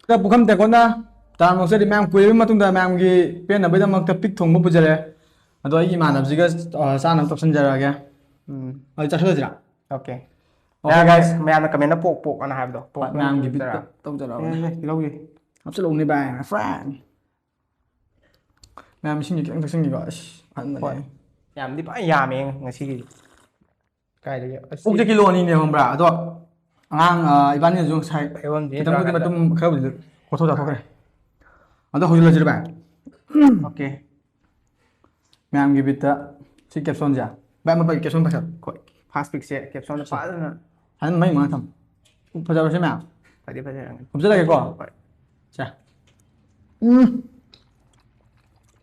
ꯄꯨꯈꯝ ꯇꯦꯀꯣꯅ ꯆꯥꯃꯛꯁꯗꯤ ꯃꯌꯥꯝ ꯀꯨꯏꯔꯕ ꯃꯇꯨꯡꯗ ꯃꯌꯥꯝꯒꯤ ꯄꯦꯟꯅꯕꯒꯤꯗꯃꯛꯇ ꯄꯤꯛ ꯊꯣꯡꯕ ꯄꯨꯖꯔꯦ ꯑꯗꯣ ꯑꯩꯒꯤ ꯏꯃꯥꯟꯅꯕꯁꯤꯒ ꯆꯥꯅꯕ ꯇꯧꯁꯤꯟꯖꯔꯛꯑꯒꯦ ꯑꯗꯨ ꯆꯠꯊꯣꯛꯑꯁꯤꯔꯥ ꯑꯣꯀꯦ ꯑꯣꯀꯦ ꯒꯥꯏꯁ ꯃꯌꯥꯝꯅ ꯀꯃꯦꯟꯗ ꯄꯣꯛ ꯄꯣꯛ ꯑꯅ ꯍꯥꯏꯕꯗꯣ ꯄꯣꯛ ꯍꯣꯏ ꯅꯪ ꯃꯌꯥꯝꯒꯤ ꯕꯤꯠꯇ ꯎꯖꯔꯥ ꯇꯧꯖꯔꯛꯑꯕꯅꯦ ꯂꯧꯒꯦ ꯍꯥꯞꯆꯤꯜꯂꯛꯎꯅꯦ ꯚꯥꯏ ꯐ꯭ꯔꯦꯟ ꯃꯌꯥꯝ ꯏꯁꯤꯡꯁꯦ ꯈꯤꯇꯪ ꯊꯛꯆꯤꯟꯈꯤꯀꯣ ꯑꯁ ꯍꯣꯏ ꯐꯍꯟꯕꯅꯦ ꯌꯥꯝꯗꯤ ꯐꯖꯅ ꯌꯥꯝꯃꯦ ꯉꯁꯤꯒꯤꯗꯤ ꯀꯥꯏꯗꯒꯤ ꯑꯣꯛꯁꯦ ꯀꯤꯂꯣ ꯑꯅꯤꯅꯦ ꯈꯪꯕ꯭ꯔꯥ ꯑꯗꯣ ꯑꯉꯥꯡ ꯏꯕꯥꯅꯤꯅꯁꯨ ꯉꯁꯥꯏ ꯐꯩꯕꯣꯟꯗꯤ ꯈꯤꯇꯪꯕꯨꯗꯤ ꯇꯧꯔꯀꯥꯟꯗ ꯃꯇꯨꯡ ꯈꯔꯕꯨꯗꯤ ꯀꯣꯊꯣꯛ ꯆꯥꯊꯣꯛꯈ꯭ꯔꯦ ꯑꯗꯣ ꯍꯧꯖꯤꯜꯂꯁꯤꯔ ꯚꯥꯏ ꯑꯣꯀꯦ ꯃꯌꯥꯝꯒꯤ ꯕꯤꯠꯇ ꯁꯤ ꯀꯦꯞꯁꯣꯟꯁꯦ ꯚꯥꯏ ꯑꯃ ꯀꯦꯞꯁꯣꯟ ꯄꯩꯁꯥ ꯍꯣꯏ ꯐꯥꯁ ꯄꯤꯛꯁꯦ ꯀꯦꯞꯁꯣꯟꯗ ꯐꯖꯅ ꯐꯖꯅ ꯃꯩ ꯃꯉꯥ ꯊꯝꯃꯨ ꯐꯖꯕ꯭ꯔꯁꯤ ꯃꯌꯥꯝ ꯐꯗꯤ ꯐꯖꯔꯅꯤ ꯎꯞꯆꯔꯒꯦꯀꯣ ꯍꯣꯏ ꯁꯦ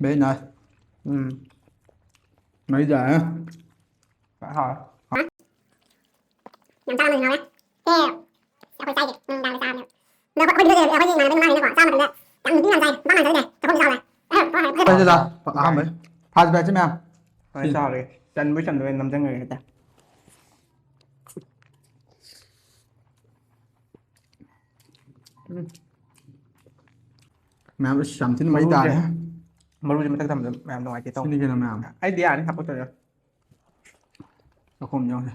ꯚꯦꯔꯤ ꯅꯥꯏꯁ ꯃꯩ ꯇꯥꯔꯦ ꯍꯥꯎ ꯌꯥꯝ ꯆꯥꯔꯝꯃꯅꯤ ꯍꯥꯎꯔꯦ ꯑꯩꯈꯣꯏ ꯆꯥꯏꯁꯦ ꯅꯨꯡꯗꯥꯡꯗ ꯆꯥꯕꯅꯦꯕ ꯑꯗꯣ ꯑꯩꯈꯣꯏ ꯏꯃꯥꯟꯅꯕ ꯃꯃꯥꯡꯅꯀꯣ ꯆꯥꯕ ꯃꯇꯝꯗ ꯌꯥꯝ ꯅꯨꯄꯤ ꯌꯥꯝ ꯆꯥꯏ ꯅꯨꯄꯥ ꯃꯥꯟꯖꯗꯦ ꯆꯥꯛꯈꯨꯝꯁꯨ ꯆꯥꯎꯔꯦ ꯄꯩꯁꯥ ꯍꯥꯎꯕ꯭ꯔꯥ ꯑꯍꯥꯟꯕꯩ ꯐꯥꯁ ꯕꯥꯏꯠꯁꯦ ꯃꯌꯥꯝ ꯍꯣꯏ ꯁꯤ ꯆꯥꯎꯔꯦ ꯆꯟꯕꯣꯏ ꯆꯟꯗꯕꯣꯏ ꯅꯝꯁꯤꯟꯈ꯭ꯔꯦ ꯍꯦꯛꯇ ꯃꯌꯥꯝ ꯑꯁ ꯌꯥꯝ ꯊꯤꯅ ꯃꯩ ꯃꯔꯨꯁꯦ ꯇꯥꯔꯦ ꯃꯔꯨꯁꯦ ꯃꯊꯛ ꯊꯝꯕꯗ ꯃꯌꯥꯝ ꯅꯨꯡꯉꯥꯏꯇꯦ ꯇꯧ ꯁꯤꯅꯤ ꯀꯩꯅꯣ ꯃꯌꯥꯝ ꯑꯩꯗꯤ ꯌꯥꯅꯤ ꯍꯥꯄꯛꯇꯣꯏꯔꯥ ꯆꯥꯛꯈꯨꯝ ꯌꯧꯁꯦ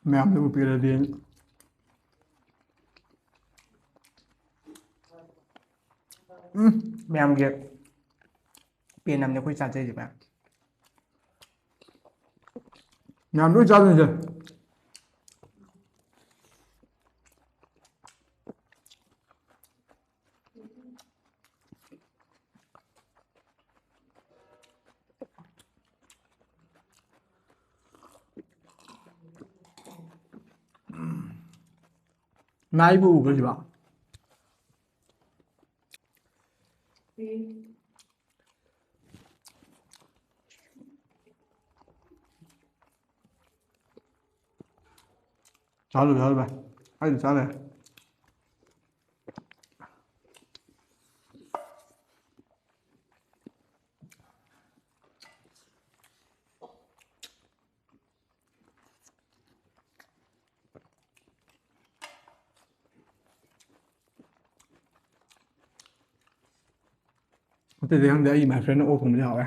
ꯃꯌꯥꯝꯅꯕꯨ ꯄꯤꯔꯗꯤ ꯃꯌꯥꯝꯒꯤ ꯄꯦꯟꯅꯕꯅꯦ ꯑꯩꯈꯣꯏ ꯆꯥꯖꯔꯤꯁꯦ ꯃꯌꯥꯝ ꯃꯌꯥꯝ ꯂꯣꯏ ꯆꯥꯗꯣꯏꯁꯦ ꯅꯪ ꯑꯩꯕꯨ ꯎꯕ꯭ꯔꯥ ꯁꯤꯕꯣ ꯆꯥꯍꯜꯂꯨ ꯚꯥꯏ ꯑꯩꯗꯤ ꯆꯥ ꯂꯩꯔꯦ ꯑꯇꯩꯗꯤ ꯈꯪꯗꯦ ꯑꯩ ꯃꯥꯏ ꯐ꯭ꯔꯦꯟꯅ ꯑꯣꯛ ꯊꯣꯡꯕꯗꯤ ꯍꯥꯎꯋꯦ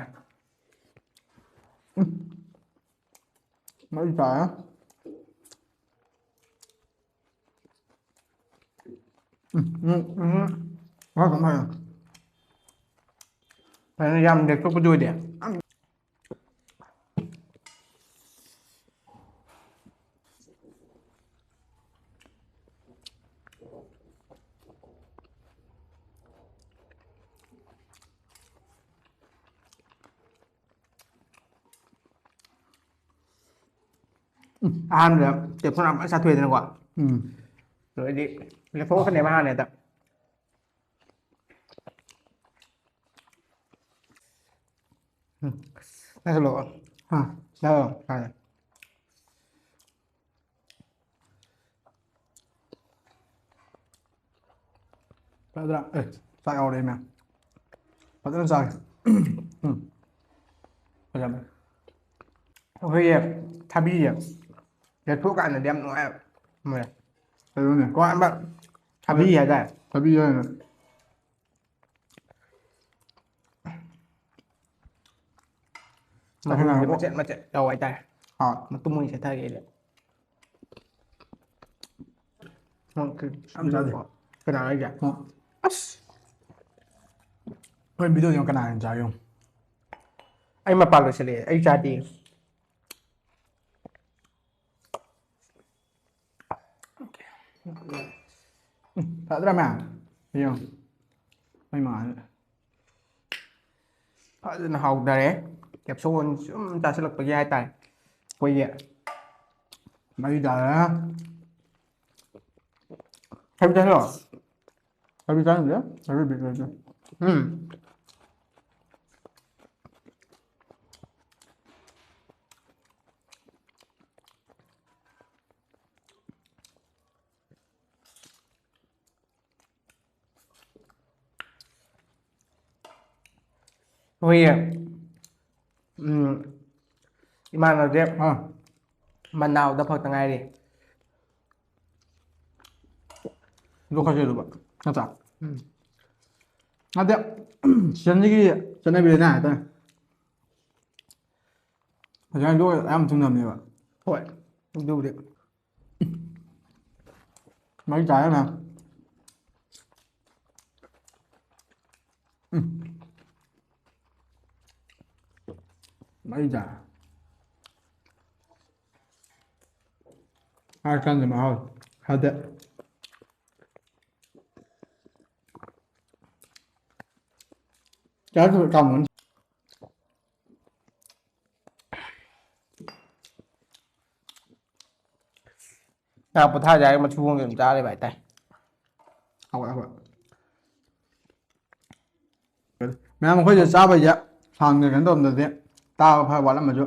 ꯃꯩ ꯇꯥꯔꯦ ꯐꯖꯅ ꯌꯥꯝ ꯂꯦꯛꯊꯣꯛꯄꯗꯤ ꯑꯣꯏꯗꯦ ꯑꯍꯥꯟꯕꯗ ꯇꯦꯞꯁꯣꯟ ꯌꯥꯝ ꯐꯖꯅ ꯆꯥꯊꯣꯛꯑꯦꯗꯅꯀꯣ ꯑꯗꯨꯗꯩꯗꯤ ꯂꯦꯛꯊꯣꯛꯀꯅꯦꯕ ꯍꯥꯟꯅ ꯍꯦꯛꯇ ꯅꯪꯁꯨ ꯂꯥꯛꯑꯣ ꯂꯥꯛꯑꯣ ꯐꯖꯅ ꯆꯥꯛ ꯌꯥꯎꯔꯦ ꯃꯌꯥꯝ ꯐꯖꯅ ꯆꯥꯒꯦ ꯐꯖꯕꯅꯦ ꯑꯩꯈꯣꯏꯒꯤ ꯊꯕꯤꯁꯦ ꯂꯦꯛꯊꯣꯛꯑꯀꯥꯟꯗꯗꯤ ꯌꯥꯝ ꯅꯨꯡꯉꯥꯏꯕ ꯃꯣꯏ ꯑꯗꯨꯅꯦ ꯇꯣꯉꯥꯟꯕ ꯊꯕꯤ ꯍꯥꯏꯇꯥꯔꯦ ꯊꯕꯤ ꯍꯥꯏꯅ ꯃꯔꯨꯁꯦ ꯃꯆꯦꯠ ꯃꯆꯦꯠ ꯌꯥꯎꯕ ꯍꯥꯏꯇꯥꯔꯦ ꯍꯥꯎ ꯃꯇꯨꯝ ꯑꯣꯏꯅ ꯁꯦꯠꯊꯒꯦ ꯑꯩꯗꯤ ꯌꯥꯝ ꯆꯥꯗꯦ ꯀꯅꯥ ꯍꯥꯏꯒꯦ ꯑꯁ ꯍꯣꯏ ꯚꯤꯗꯤꯑꯣ ꯌꯦꯡꯉꯣ ꯀꯅꯥ ꯍꯦꯟꯅ ꯆꯥꯒꯦ ꯌꯦꯡꯉꯣ ꯑꯩ ꯃꯄꯥꯟ ꯂꯣꯏꯁꯤꯜꯂꯛꯑꯦ ꯑꯩ ꯆꯥꯗꯦ ꯐꯖꯗ꯭ꯔꯥ ꯃꯌꯥꯝ ꯌꯦꯡꯉꯣ ꯃꯩ ꯃꯉꯥꯜꯁꯤꯗ ꯐꯖꯅ ꯍꯥꯎꯊꯔꯦ ꯀꯦꯞꯁꯣꯟ ꯁꯨꯝ ꯆꯥꯁꯤꯜꯂꯛꯄꯒꯤ ꯍꯥꯏꯇꯥꯔꯦ ꯑꯩꯈꯣꯏꯒꯤ ꯃꯩ ꯇꯥꯔꯦ ꯊꯕꯤ ꯆꯥꯁꯤꯜꯂꯣ ꯊꯕꯤ ꯆꯥꯅꯤꯡꯗꯦ ꯊꯕꯤ ꯕꯤꯠ ꯂꯩꯇꯦ ꯑꯩꯈꯣꯏꯒꯤ ꯏꯃꯥꯟꯅꯕꯁꯦ ꯃꯅꯥꯎꯗ ꯐꯛꯇ ꯉꯥꯏꯔꯤ ꯂꯧꯈꯠꯁꯦ ꯅꯠꯇ꯭ꯔꯥ ꯅꯠꯇꯦ ꯁꯤꯖꯟꯁꯤꯒꯤ ꯆꯠꯅꯕꯤꯗꯅ ꯍꯥꯏꯇꯥꯔꯦ ꯍꯧꯖꯤꯛꯀꯥꯟ ꯂꯣꯛ ꯌꯥꯝ ꯊꯨꯡꯅꯕꯅꯦꯕ ꯍꯣꯏ ꯑꯗꯨꯕꯨꯗꯤ ꯃꯩ ꯆꯥꯔꯦ ꯃꯌꯥꯝ ꯃꯩ ꯆꯥꯔꯦ ꯍꯥꯏꯔ ꯀꯥꯟꯗ ꯃꯍꯥꯎ ꯍꯥꯏꯗꯤ ꯆꯥꯔꯁꯨ ꯀꯥꯃꯟ ꯉꯥ ꯄꯣꯊꯥꯖ ꯍꯥꯏꯔꯒ ꯃꯆꯨ ꯍꯣꯡꯒ ꯑꯗꯨꯝ ꯆꯥꯔꯦꯕ ꯍꯥꯏꯇꯥꯔꯦ ꯍꯣꯏ ꯃꯌꯥꯝ ꯑꯩꯈꯣꯏꯁꯦ ꯆꯥꯕꯩꯁꯦ ꯁꯥꯡꯅ ꯀꯩꯅꯣ ꯇꯧꯔꯝꯗꯗꯤ ꯇꯥꯕ ꯈꯔ ꯋꯥꯠꯂꯝꯃꯁꯨ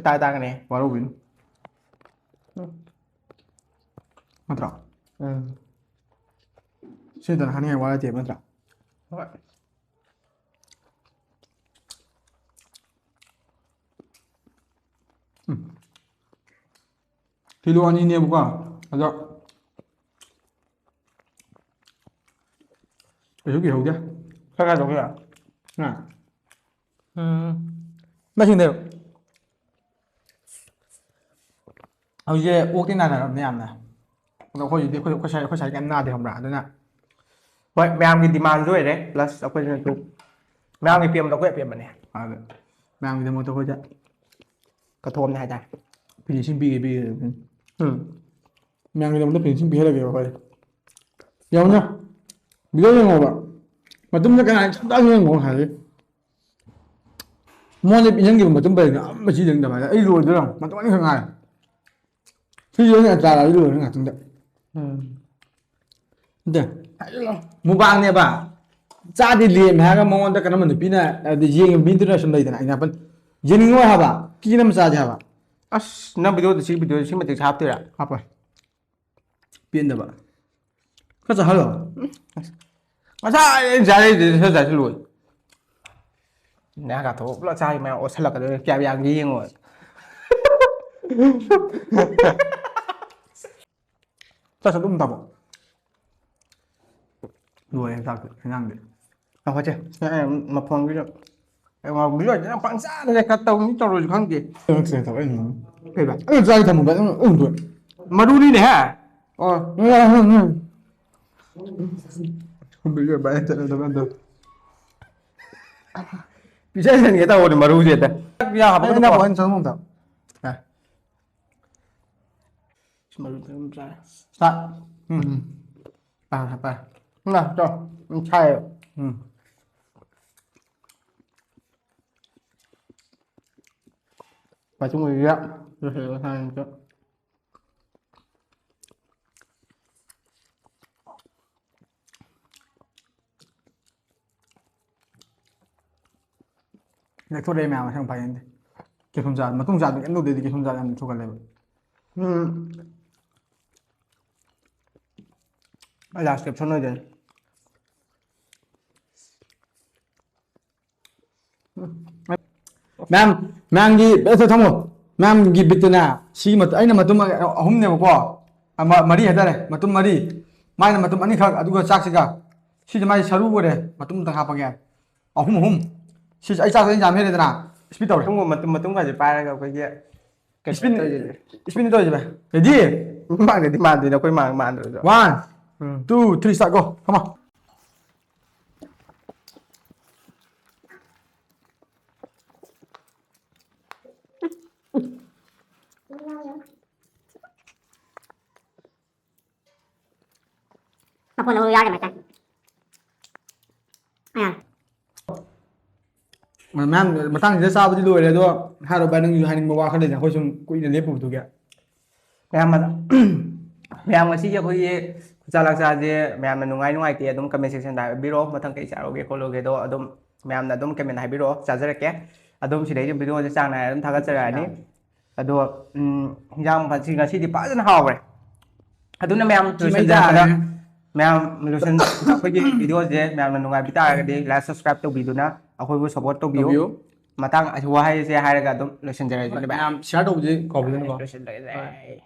ꯇꯥꯒꯅꯤ ꯋꯥꯔꯧꯕꯤꯅꯨ ꯅꯠꯇ꯭ꯔꯥ ꯁꯤꯗꯅ ꯍꯥꯏꯅꯤꯡꯉꯥꯏ ꯋꯥ ꯂꯩꯇꯦꯕ ꯅꯠꯇ꯭ꯔꯥ ꯍꯣꯏ ꯀꯤꯂꯣ 2ꯅꯦꯕꯀꯣ ꯑꯗꯣ ꯀꯩꯁꯨ ꯀꯤꯍꯧꯗꯦ ꯈꯔ ꯇꯧꯕꯤꯔ ꯍꯥ ꯃꯁꯤꯡꯗꯔꯣ ꯍꯧꯖꯤꯛꯁꯦ ꯑꯣꯛꯇꯤ ꯅꯥꯅꯔꯕꯅꯦ ꯌꯥꯝꯅ ꯑꯗꯣ ꯑꯩꯈꯣꯏꯁꯤꯗꯤ ꯑꯩꯈꯣꯏ ꯁꯥꯏꯗ ꯀꯩꯝ ꯅꯥꯗꯦ ꯈꯪꯕ꯭ꯔꯥ ꯑꯗꯨꯅ ꯍꯣꯏ ꯃꯌꯥꯝꯒꯤ ꯗꯤꯃꯥꯟꯁꯨ ꯑꯣꯏꯔꯦ ꯄ꯭ꯂꯁ ꯑꯩꯈꯣꯏꯁꯤꯅꯁꯨ ꯃꯌꯥꯝꯒꯤ ꯄꯦꯝꯕꯗꯣ ꯑꯩꯈꯣꯏ ꯑꯄꯦꯝꯕꯅꯦ ꯑꯗ ꯃꯌꯥꯝꯒꯤꯗꯃꯛꯇ ꯑꯩꯈꯣꯏꯗ ꯀꯠꯊꯣꯛꯑꯝꯅꯦ ꯍꯥꯏꯇꯥꯔꯦ ꯐꯤꯅꯤꯁꯤꯡ ꯄꯤꯒꯦ ꯃꯌꯥꯝꯒꯤꯗꯃꯛꯇ ꯐꯤꯅꯤꯁꯤꯡ ꯄꯤꯍꯜꯂꯒꯦꯕ ꯑꯩꯈꯣꯏ ꯌꯦꯡꯉꯨꯅꯦ ꯚꯤꯗꯤꯑꯣ ꯌꯦꯡꯉꯣꯕ ꯃꯇꯨꯡꯗ ꯀꯅꯥ ꯁꯨꯡꯇꯥ ꯌꯦꯡꯉꯣ ꯍꯥꯏꯔꯦ ꯃꯉꯣꯟꯗ ꯄꯤꯁꯤꯟꯈꯤꯕ ꯃꯇꯨꯡ ꯄꯔꯦꯡ ꯑꯃ ꯆꯤꯗꯪꯗꯕ ꯍꯥꯏꯗ ꯑꯩ ꯂꯣꯏꯗꯣꯏꯔꯣ ꯃꯇꯝ ꯑꯅꯤꯈꯛ ꯉꯥꯏꯔꯦ ꯁꯤꯁꯦ ꯑꯩꯅ ꯆꯥꯔ ꯑꯩ ꯂꯣꯏꯔꯦ ꯉꯥꯛꯇꯪꯗ ꯅꯠꯇꯦ ꯃꯨꯛꯕꯥꯡꯅꯦꯕ ꯆꯥꯗꯤ ꯂꯦꯝꯃꯦ ꯍꯥꯏꯔꯒ ꯃꯉꯣꯟꯗ ꯀꯔꯝꯕ ꯅꯨꯄꯤꯅ ꯍꯥꯏꯗꯤ ꯌꯦꯡꯉꯤꯕ ꯃꯤꯗꯨꯅ ꯁꯨꯝ ꯂꯩꯗꯅ ꯑꯦꯛꯖꯥꯝꯄꯜ ꯌꯦꯡꯅꯤꯡꯉꯣꯏ ꯍꯥꯏꯕ ꯀꯤꯅ ꯑꯃ ꯆꯥꯁꯦ ꯍꯥꯏꯕ ꯑꯁ ꯅꯪ ꯚꯤꯗꯤꯑꯣꯗ ꯁꯤ ꯃꯇꯤꯛ ꯍꯥꯞꯇꯣꯏꯔꯥ ꯍꯥꯞꯄꯣꯏ ꯄꯦꯟꯗꯕ ꯈꯔ ꯆꯥꯍꯜꯂꯣ ꯉꯁꯥꯏ ꯆꯥꯔꯛꯏꯗꯨꯗꯤ ꯁꯠ ꯆꯥꯁꯤꯜꯂꯣꯏ ꯅꯪ ꯀꯥꯊꯣꯛꯑ ꯄꯨꯂꯞ ꯆꯥꯔꯤ ꯃꯌꯥꯝ ꯑꯣꯠꯁꯤꯜꯂꯛꯀꯗꯣꯏꯔꯦ ꯀꯌꯥꯝ ꯌꯥꯝꯒꯦ ꯌꯦꯡꯉꯣ ꯆꯥꯛꯁꯨ ꯑꯗꯨꯝ ꯇꯥꯕꯣ ꯂꯣꯏꯔꯦ ꯆꯥꯛꯇꯤ ꯏꯟꯖꯥꯡꯗꯤ ꯉꯥꯏꯈꯣꯁꯦ ꯃꯐꯣꯟꯒꯤꯗꯣ ꯚꯤꯗꯤꯑꯣꯁꯤ ꯅꯪ ꯄꯪꯆꯥꯗ ꯈꯔ ꯇꯧꯅꯤ ꯇꯧꯔꯣꯏꯁꯨ ꯈꯪꯗꯦ ꯀꯩꯕ ꯑꯩꯅ ꯆꯥꯒꯦ ꯊꯝꯃꯨꯕ ꯅꯪ ꯃꯔꯨꯅꯤꯅꯦꯍꯦ ꯄꯤꯖꯁꯟꯒꯦ ꯇꯧꯕꯅꯦ ꯃꯔꯨꯁꯦ ꯍꯦꯛꯇ ꯑꯩꯅ ꯄꯣꯏꯟ ꯆꯪꯉꯝꯗ ꯃꯔꯨꯗ ꯑꯗꯨꯝ ꯆꯥꯔꯦ ꯁ꯭ꯇꯥꯔꯠ ꯄꯥꯏ ꯆꯥꯎ ꯁꯥꯏꯌꯦꯕ ꯃꯇꯨꯡꯗ ꯂꯣꯏꯁꯤꯜꯂꯒ ꯁꯥꯡꯅ ꯂꯦꯛꯊꯣꯔꯛꯑꯦ ꯃꯌꯥꯝ ꯃꯁꯪ ꯐꯥꯏꯅꯗꯦ ꯀꯦꯁꯣꯟ ꯆꯥ ꯃꯇꯨꯡ ꯆꯥꯗ ꯀꯩꯝ ꯇꯧꯗꯦꯗꯤ ꯀꯦꯁꯣꯟ ꯆꯥ ꯌꯥꯝ ꯊꯨꯒꯠꯂꯦꯕ ꯑꯩ ꯂꯥꯁ ꯀꯦꯞꯁꯟ ꯑꯣꯏꯗꯣꯏꯅꯤ ꯃꯌꯥꯝꯒꯤ ꯕꯦꯁꯇ ꯊꯝꯃꯣ ꯃꯌꯥꯝꯒꯤ ꯕꯤꯠꯇꯨꯅ ꯁꯤꯒꯤ ꯑꯩꯅ ꯃꯇꯨꯝ ꯑꯍꯨꯝꯅꯦꯕꯀꯣ ꯃꯔꯤ ꯍꯥꯏꯇꯥꯔꯦ ꯃꯇꯨꯝ ꯃꯔꯤ ꯃꯥꯏꯅ ꯃꯇꯨꯝ ꯑꯅꯤꯈꯛ ꯑꯗꯨꯒ ꯆꯥꯛꯁꯤꯒ ꯁꯤꯁꯦ ꯃꯥꯏ ꯁꯔꯨ ꯑꯣꯏꯔꯦ ꯃꯇꯨꯝ ꯑꯃꯇꯪ ꯍꯥꯞꯄꯒꯦ ꯑꯍꯨꯝ ꯁꯤꯁꯦ ꯑꯩ ꯆꯥꯛꯁꯦ ꯑꯩꯅ ꯌꯥꯝ ꯍꯦꯜꯂꯦꯗꯅ ꯏꯁꯄꯤꯠ ꯇꯧꯔꯦ ꯃꯇꯨꯡꯒꯁꯦ ꯄꯥꯏꯔꯒ ꯑꯩꯈꯣꯏꯒꯤ ꯏꯁꯄꯤꯟ ꯏꯁꯄꯤꯟ ꯇꯧꯔꯤꯁꯦ ꯚꯥꯏ ꯔꯦꯗꯤ ꯃꯥꯡꯗꯗꯤ ꯃꯥꯟꯗꯦꯅ ꯑꯩꯈꯣꯏ ꯃꯥꯟꯗ꯭ꯔꯁꯨ 1 2 3 start go come on Apa lo ya macam? Ayan. ꯃꯌꯥꯝ ꯃꯇꯥꯡꯁꯤꯗ ꯆꯥꯕꯗꯤ ꯂꯣꯏꯔꯦ ꯑꯗꯣ ꯍꯥꯏꯔꯣ ꯚꯥꯏ ꯅꯪꯁꯨ ꯍꯥꯏꯅꯤꯡꯕ ꯋꯥ ꯈꯔ ꯂꯩꯅ ꯑꯩꯈꯣꯏ ꯁꯨꯝ ꯀꯨꯏꯅ ꯂꯦꯞꯄꯨꯕꯗꯨꯒꯤ ꯃꯌꯥꯝ ꯉꯁꯤꯒꯤ ꯑꯩꯈꯣꯏꯒꯤ ꯈꯨꯆꯥ ꯂꯥꯛꯆꯥꯁꯦ ꯃꯌꯥꯝꯅ ꯅꯨꯡꯉꯥꯏ ꯅꯨꯡꯉꯥꯏꯇꯦ ꯑꯗꯨꯝ ꯀꯃꯦꯟ ꯁꯦꯛꯁꯟꯗ ꯍꯥꯏꯕꯤꯔꯛꯑꯣ ꯃꯊꯪ ꯀꯩ ꯆꯥꯔꯨꯒꯦ ꯈꯣꯠꯂꯨꯒꯦꯗꯣ ꯑꯗꯨꯝ ꯃꯌꯥꯝꯅ ꯑꯗꯨꯝ ꯀꯃꯦꯟ ꯍꯥꯏꯕꯤꯔꯛꯑꯣ ꯆꯥꯖꯔꯛꯀꯦ ꯑꯗꯨꯝ ꯁꯤꯗꯩꯁꯨ ꯚꯤꯗꯤꯑꯣꯁꯦ ꯆꯥꯡ ꯅꯥꯏꯅ ꯑꯗꯨꯝ ꯊꯥꯒꯠꯆꯔꯛꯑꯅꯤ ꯑꯗꯣ ꯍꯤꯟꯖꯥꯡ ꯃꯊꯦꯜ ꯉꯁꯤꯗꯤ ꯐꯖꯅ ꯍꯥꯎꯈ꯭ꯔꯦ ꯑꯗꯨꯅ ꯃꯌꯥꯝ ꯃꯩ ꯂꯣꯏꯁꯤꯟꯖꯔꯛꯄꯗ ꯇꯥꯔꯦ ꯃꯌꯥꯝ ꯑꯩꯈꯣꯏꯒꯤ ꯚꯤꯗꯤꯑꯣꯁꯦ ꯃꯌꯥꯝꯅ ꯅꯨꯡꯉꯥꯏꯕꯤ ꯇꯥꯔꯒꯗꯤ ꯂꯥꯏꯛ ꯁꯕꯁꯀ꯭ꯔꯥꯏꯕ ꯇꯧꯕꯤꯗꯨꯅ ꯑꯩꯈꯣꯏꯕꯨ ꯁꯞꯄꯣꯔꯠ ꯇꯧꯕꯤꯌꯨ ꯃꯇꯥꯡ ꯋꯥꯍꯩꯁꯦ ꯍꯥꯏꯔꯒ ꯑꯗꯨꯝ ꯂꯣꯏꯁꯤꯟꯖꯔꯁꯤ ꯚꯥꯏ ꯃꯌꯥꯝ ꯁꯤꯌꯥꯔ ꯇꯧꯕꯁꯦ ꯀꯥꯎꯕꯤꯒꯅꯨꯀꯣ ꯂꯣꯏꯁꯤꯟꯖꯔꯁꯦ